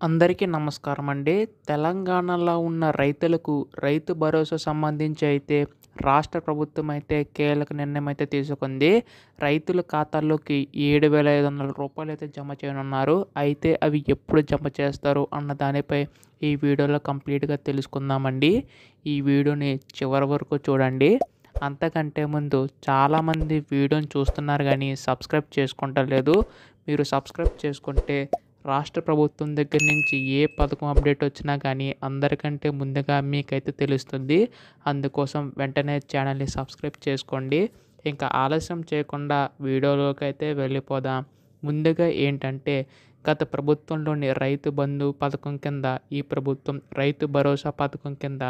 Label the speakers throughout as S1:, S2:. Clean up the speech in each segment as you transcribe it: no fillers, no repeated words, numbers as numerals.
S1: అందరికీ నమస్కారం అండి. తెలంగాణలో ఉన్న రైతులకు రైతు భరోసా సంబంధించి అయితే రాష్ట్ర ప్రభుత్వం అయితే కీలక నిర్ణయం అయితే తీసుకుంది. రైతుల ఖాతాల్లోకి రూ. 7,500 అయితే జమ చేయనున్నారు. అయితే అవి ఎప్పుడు జమ చేస్తారు అన్న దానిపై ఈ వీడియోలో కంప్లీట్‌గా తెలుసుకుందామండి. ఈ వీడియోని చివరి వరకు చూడండి. అంతకంటే ముందు చాలామంది వీడియోని చూస్తున్నారు కానీ సబ్స్క్రైబ్ చేసుకుంటలేదు. మీరు సబ్స్క్రైబ్ చేసుకుంటే రాష్ట్ర ప్రభుత్వం దగ్గర నుంచి ఏ పథకం అప్డేట్ వచ్చినా కానీ అందరికంటే ముందుగా మీకైతే తెలుస్తుంది. అందుకోసం వెంటనే ఛానల్ని సబ్స్క్రైబ్ చేసుకోండి. ఇంకా ఆలస్యం చేయకుండా వీడియోలోకి అయితే వెళ్ళిపోదాం. ముందుగా ఏంటంటే గత ప్రభుత్వంలోని రైతు బంధు పథకం కింద ఈ ప్రభుత్వం రైతు భరోసా పథకం కింద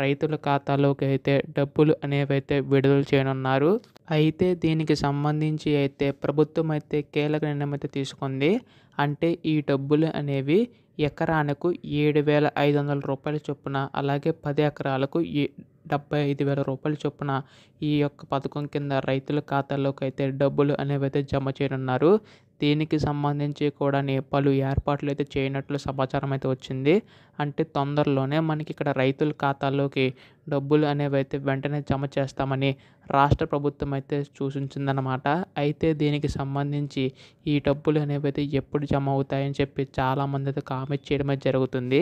S1: రైతుల ఖాతాలోకి అయితే డబ్బులు అనేవైతే విడుదల చేయనున్నారు. అయితే దీనికి సంబంధించి అయితే ప్రభుత్వం అయితే కీలక నిర్ణయం అయితే తీసుకుంది. అంటే ఈ డబ్బులు అనేవి ఎకరానికి రూ. 7,500 చొప్పున, అలాగే 10 ఎకరాలకు రూ. 75,000 చొప్పున ఈ యొక్క పథకం కింద రైతుల ఖాతాల్లోకి అయితే డబ్బులు అనేవి అయితే జమ చేయనున్నారు. దీనికి సంబంధించి కూడా పలు ఏర్పాట్లు అయితే చేయనట్లు సమాచారం అయితే వచ్చింది. అంటే తొందరలోనే మనకి ఇక్కడ రైతుల ఖాతాల్లోకి డబ్బులు అనేవి అయితే వెంటనే జమ చేస్తామని రాష్ట్ర ప్రభుత్వం అయితే సూచించిందనమాట. అయితే దీనికి సంబంధించి ఈ డబ్బులు అనేవి అయితే ఎప్పుడు జమ అవుతాయని చెప్పి చాలామంది అయితే కామెంట్ చేయడం అయితే జరుగుతుంది.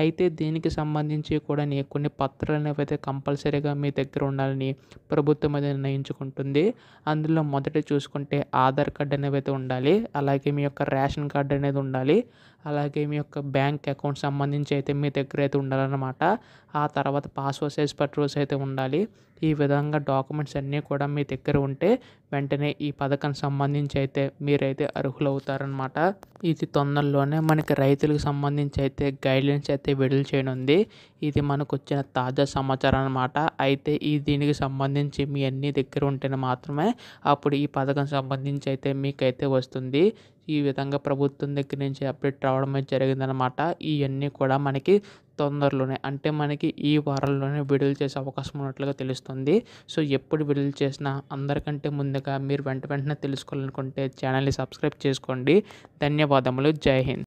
S1: అయితే దీనికి సంబంధించి కూడా కొన్ని పత్రాలు అనేవి అయితే కంపల్సరీగా మీ దగ్గర ఉండాలని ప్రభుత్వం అయితే నిర్ణయించుకుంటుంది. అందులో మొదట చూసుకుంటే ఆధార్ కార్డు అనేవి అయితే ఉండాలి. అలాగే మీ యొక్క రేషన్ కార్డు అనేది ఉండాలి. అలాగే మీ యొక్క బ్యాంక్ అకౌంట్ సంబంధించి అయితే మీ దగ్గర అయితే ఉండాలన్నమాట. ఆ తర్వాత పాస్పోర్ట్ సైజ్ ఫోటోస్ అయితే ఉండాలి. ఈ విధంగా డాక్యుమెంట్స్ అన్నీ కూడా మీ దగ్గర ఉంటే వెంటనే ఈ పథకానికి సంబంధించి అయితే మీరైతే అర్హులవుతారనమాట. ఇది తొందరలోనే మనకి రైతులకు సంబంధించి అయితే గైడ్లైన్స్ అయితే విడుదల చేయనుంది. ఇది మనకు వచ్చిన తాజా సమాచారం అనమాట. అయితే దీనికి సంబంధించి మీ అన్ని దగ్గర ఉంటేనే మాత్రమే అప్పుడు ఈ పథకం సంబంధించి అయితే మీకైతే వస్తుంది. ఈ విధంగా ప్రభుత్వం దగ్గర నుంచి అప్డేట్ రావడం అయితే జరిగిందనమాట. ఇవన్నీ కూడా మనకి తొందరలోనే, అంటే మనకి ఈ వారంలోనే విడుదల చేసే అవకాశం ఉన్నట్లుగా తెలుస్తుంది. సో ఎప్పుడు విడుదల చేసినా అందరికంటే ముందుగా మీరు వెంటనే తెలుసుకోవాలనుకుంటే ఛానల్ని సబ్స్క్రైబ్ చేసుకోండి. ధన్యవాదములు. జై హింద్.